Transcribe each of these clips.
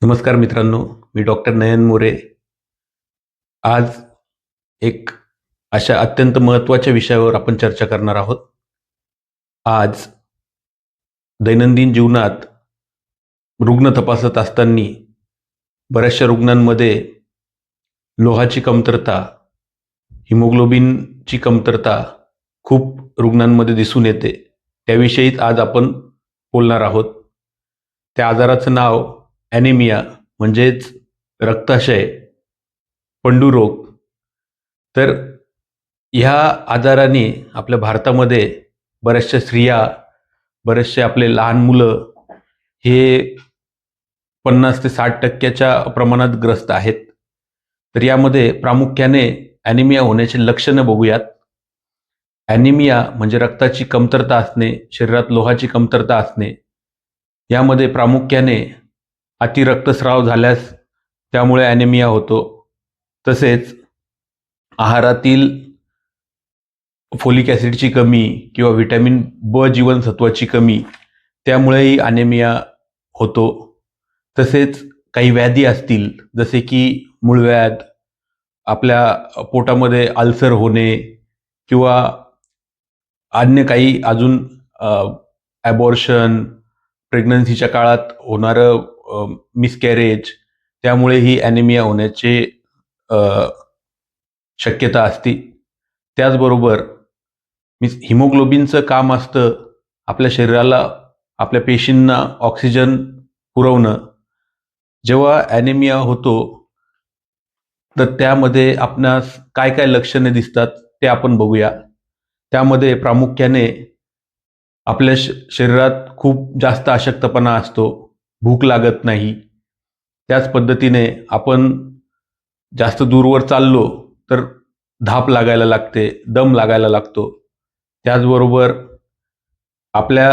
नमस्कार मित्रांनो, मी डॉक्टर नयन मोरे. आज एक अशा अत्यंत महत्त्वाच्या विषयावर आपण चर्चा करणार आहोत. आज दैनंदिन जीवनात रुग्ण तपासत असताना बऱ्याचशा रुग्णांमध्ये लोहाची कमतरता, हिमोग्लोबिनची कमतरता खूप रुग्णांमध्ये दिसून येते. त्याविषयीच आज आपण बोलणार आहोत. त्या आजाराचं नाव ॲनिमिया म्हणजेच रक्ताशय, पंडुरोग. तर ह्या आजाराने आपल्या भारतामध्ये बऱ्याचशा स्त्रिया, बरेचसे आपले लहान मुलं हे 50 ते 60% प्रमाणात ग्रस्त आहेत. तर यामध्ये प्रामुख्याने ॲनिमिया होण्याची लक्षणं बघूयात. ॲनिमिया म्हणजे रक्ताची कमतरता असणे, शरीरात लोहाची कमतरता असणे. यामध्ये प्रामुख्याने अति रक्तस्राव झाल्यास त्यामुळे ॲनिमिया होतो. तसेच आहारातील फोलिक ॲसिडची कमी किंवा व्हिटॅमिन ब जीवनसत्वाची कमी त्यामुळेही ॲनिमिया होतो. तसेच काही व्याधी असतील जसे की मूळव्याध, आपल्या पोटामध्ये अल्सर होणे किंवा अन्य काही अजून ॲबॉर्शन, प्रेग्नन्सीच्या काळात होणारं मिसकॅरेज, त्यामुळेही ॲनिमिया होण्याची अ, शक्यता असते. त्याचबरोबर हिमोग्लोबिनचं काम असतं आपल्या शरीराला, आपल्या पेशींना ऑक्सिजन पुरवणं. जेव्हा ॲनिमिया होतो तर त्यामध्ये आपणास काय काय लक्षणे दिसतात ते आपण बघूया. त्यामध्ये प्रामुख्याने आपल्या शरीरात खूप जास्त अशक्तपणा असतो, भूक लागत नाही. त्याच पद्धतीने आपण जास्त दूरवर चाललो तर धाप लागायला लागते, दम लागायला लागतो. त्याचबरोबर आपल्या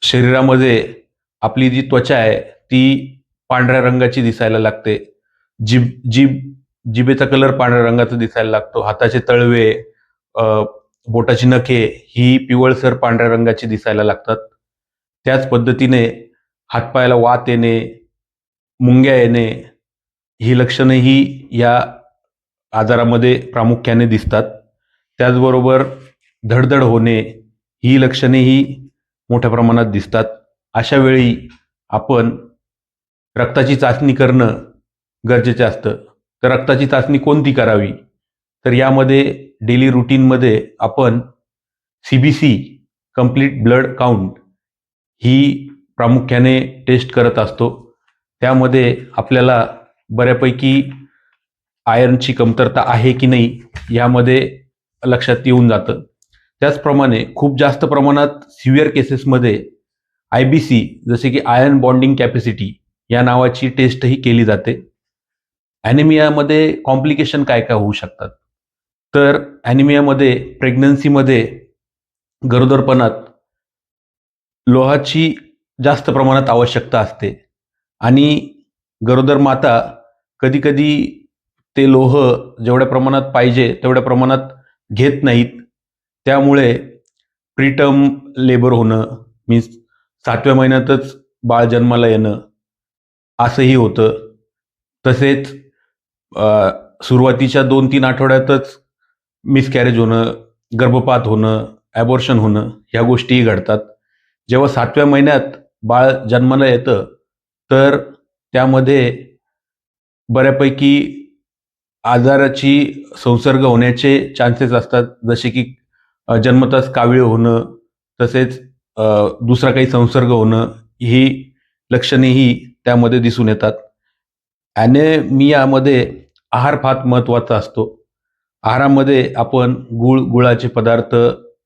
शरीरामध्ये आपली जी त्वचा आहे ती पांढऱ्या रंगाची दिसायला लागते. जीभ जीभ जिभेचा कलर पांढऱ्या रंगाचा दिसायला लागतो. हाताचे तळवे, बोटाची नखे ही पिवळसर पांढऱ्या रंगाची दिसायला लागतात. त्याच पद्धतीने हातपायाला वात येणे, मुंग्या येणे ही लक्षणंही या आजारामध्ये प्रामुख्याने दिसतात. त्याचबरोबर धडधड होणे ही लक्षणेही मोठ्या प्रमाणात दिसतात. अशा वेळी आपण रक्ताची चाचणी करणं गरजेचं असतं. तर रक्ताची चाचणी कोणती करावी? तर यामध्ये डेली रुटीनमध्ये आपण CBC, कंप्लीट ब्लड काउंट ही प्रामुख्याने टेस्ट करत असतो. त्यामध्ये आपल्याला बऱ्यापैकी आयर्नची कमतरता आहे की नाही यामध्ये लक्षात येऊन जातं. त्याचप्रमाणे खूप जास्त प्रमाणात सिव्हिअर केसेसमध्ये IBC जसे की आयर्न बॉन्डिंग कॅपॅसिटी या नावाची टेस्टही केली जाते. ॲनिमियामध्ये कॉम्प्लिकेशन काय काय होऊ शकतात? तर ॲनिमियामध्ये प्रेग्नन्सीमध्ये गरोदरपणात लोहाची जास्त प्रमाणात आवश्यकता असते आणि गरोदर माता कधी-कधी ते लोह जेवढ्या प्रमाणात पाहिजे तेवढ्या प्रमाणात घेत नाहीत. त्यामुळे प्रीटर्म लेबर होणं, मीन्स 7व्या महिन्यातच बाळ जन्माला येणं असंही होतं. तसेच सुरुवातीच्या 2-3 आठवड्यातच मिसकॅरेज होणं, गर्भपात होणं, ॲबॉर्शन होणं ह्या गोष्टीही घडतात. जेव्हा 7व्या महिन्यात बाळ जन्माला येतं तर त्यामध्ये बऱ्यापैकी आजाराची संसर्ग होण्याचे चान्सेस असतात. जसे की जन्मताच कावीळ होणं, तसेच दुसरा काही संसर्ग होणं ही लक्षणेही त्यामध्ये दिसून येतात. ॲनेमियामध्ये आहार फार महत्त्वाचा असतो. आहारामध्ये आपण गुळाचे पदार्थ,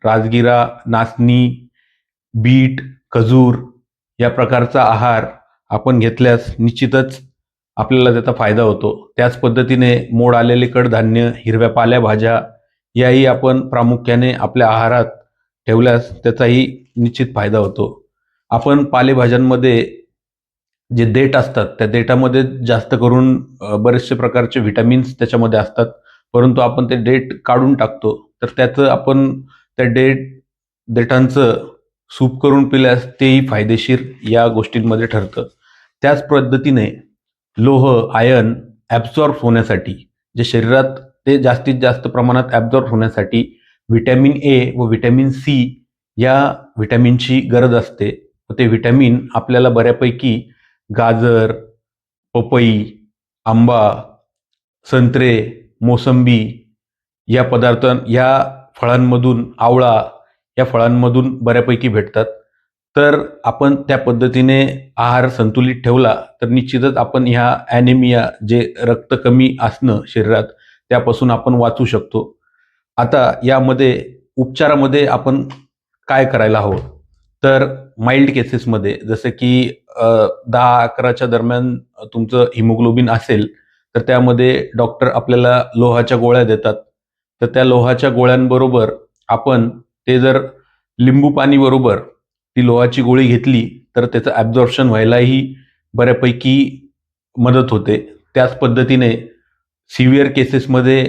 राजगिरा, नाचणी, बीट, खजूर या प्रकारचा आहार आपण घेतल्यास निश्चितच आपल्याला त्याचा फायदा होतो. त्याच पद्धतीने मोड आलेले कडधान्य, हिरव्या पालेभाज्या याही आपण प्रामुख्याने आपल्या आहारात ठेवल्यास त्याचाही निश्चित फायदा होतो. आपण पालेभाज्यांमध्ये जे देठ असतात त्या देठामध्ये जास्त करून बरेचसे प्रकारचे व्हिटॅमिन्स त्याच्यामध्ये असतात. परंतु आपण ते देठ काढून टाकतो. तर त्याचं आपण त्या देठांचं सूप करून पिल्यास तेही फायदेशीर या गोष्टींमध्ये ठरतं. त्याच पद्धतीने लोह, आयर्न ॲब्सॉर्ब होण्यासाठी, जे शरीरात ते जास्तीत जास्त प्रमाणात ॲब्सॉर्ब होण्यासाठी व्हिटॅमिन ए व व्हिटॅमिन सी या व्हिटॅमिनची गरज असते. व ते व्हिटॅमिन आपल्याला बऱ्यापैकी गाजर, पपई, आंबा, संत्रे, मोसंबी या फळांमधून, आवळा या फळांमधून बऱ्यापैकी भेटतात. तर आपण त्या पद्धतीने आहार संतुलित ठेवला तर निश्चितच आपण ह्या ॲनेमिया, जे रक्त कमी असणं शरीरात, त्यापासून आपण वाचू शकतो. आता यामध्ये उपचारामध्ये आपण काय करायला हवं? तर माइल्ड केसेसमध्ये जसं की 10-11च्या दरम्यान तुमचं हिमोग्लोबिन असेल, तर त्यामध्ये डॉक्टर आपल्याला लोहाच्या गोळ्या देतात. तर त्या लोहाच्या गोळ्यांबरोबर आपण ते जर लिंबू पाणी बरोबर ती लोहाची गोळी घेतली, तर त्याचं ॲब्झॉर्प्शन व्हायलाही बऱ्यापैकी मदत होते. त्याच पद्धतीने सिव्हिअर केसेसमध्ये,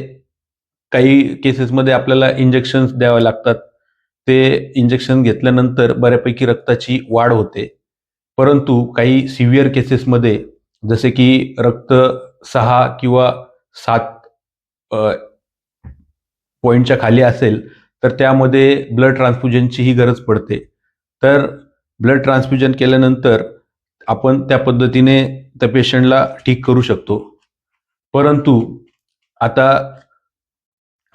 काही केसेसमध्ये आपल्याला इंजेक्शन्स द्यावे लागतात. ते इंजेक्शन घेतल्यानंतर बऱ्यापैकी रक्ताची वाढ होते. परंतु काही सिव्हिअर केसेसमध्ये, जसे की रक्त 6 किंवा 7 पॉईंटच्या खाली असेल, तर त्यामध्ये ब्लड ट्रान्सफ्युजनचीही गरज पडते. तर ब्लड ट्रान्सफ्युजन केल्यानंतर आपण त्या पद्धतीने त्या पेशंटला ठीक करू शकतो. परंतु आता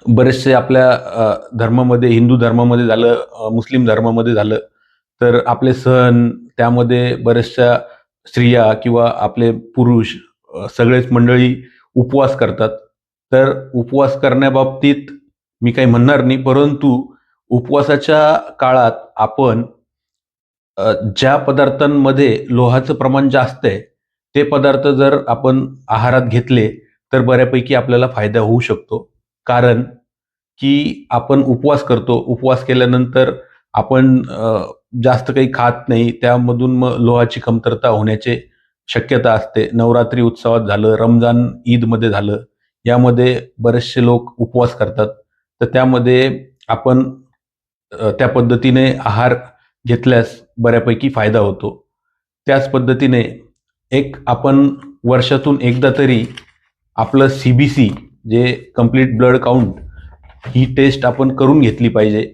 बरेचसे आपल्या धर्मामध्ये, हिंदू धर्मामध्ये झालं, मुस्लिम धर्मामध्ये झालं, तर आपले सण, त्यामध्ये बऱ्याचशा स्त्रिया किंवा आपले पुरुष सगळेच मंडळी उपवास करतात. तर उपवास करण्याबाबतीत मी काही म्हणणार नाही, परंतु उपवासाच्या काळात आपण ज्या पदार्थांमध्ये लोहाचं प्रमाण जास्त आहे, ते पदार्थ जर आपण आहारात घेतले, तर बऱ्यापैकी आपल्याला फायदा होऊ शकतो. कारण की आपण उपवास करतो. उपवास केल्यानंतर आपण जास्त काही खात नाही. त्यामधून मग लोहाची कमतरता होण्याची शक्यता असते. नवरात्री उत्सवात झालं, रमजान ईदमध्ये झालं, यामध्ये बरेचसे लोक उपवास करतात. तर त्यामध्ये आपण त्या पद्धतीने आहार घेतल्यास बऱ्यापैकी फायदा होतो. त्याच पद्धतीने एक आपण वर्षातून एकदा तरी आपलं CBC, जे कंप्लीट ब्लड काउंट, ही टेस्ट आपण करून घेतली पाहिजे.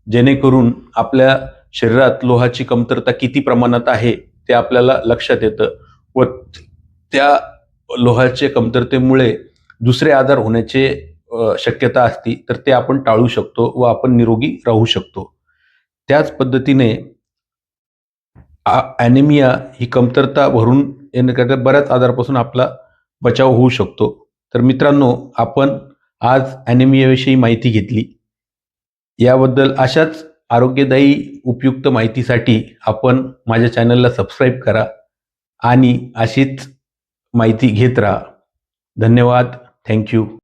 जेणेकरून आपल्या शरीरात लोहाची कमतरता किती प्रमाणात आहे ते आपल्याला लक्षात येतं व त्या लोहाच्या कमतरतेमुळे दुसरे आजार होण्याचे शक्यता असती, तर ते आपण टाळू शकतो व आपण निरोगी राहू शकतो. त्याच पद्धतीने ॲनेमिया ही कमतरता भरून येण्याकरता बऱ्याच आजारापासून आपला बचाव होऊ शकतो. तर मित्रांनो, आपण आज ॲनेमियाविषयी माहिती घेतली. याबद्दल अशाच आरोग्यदायी उपयुक्त माहितीसाठी आपण माझ्या चॅनलला सबस्क्राईब करा आणि अशीच माहिती घेत राहा. धन्यवाद. Thank you.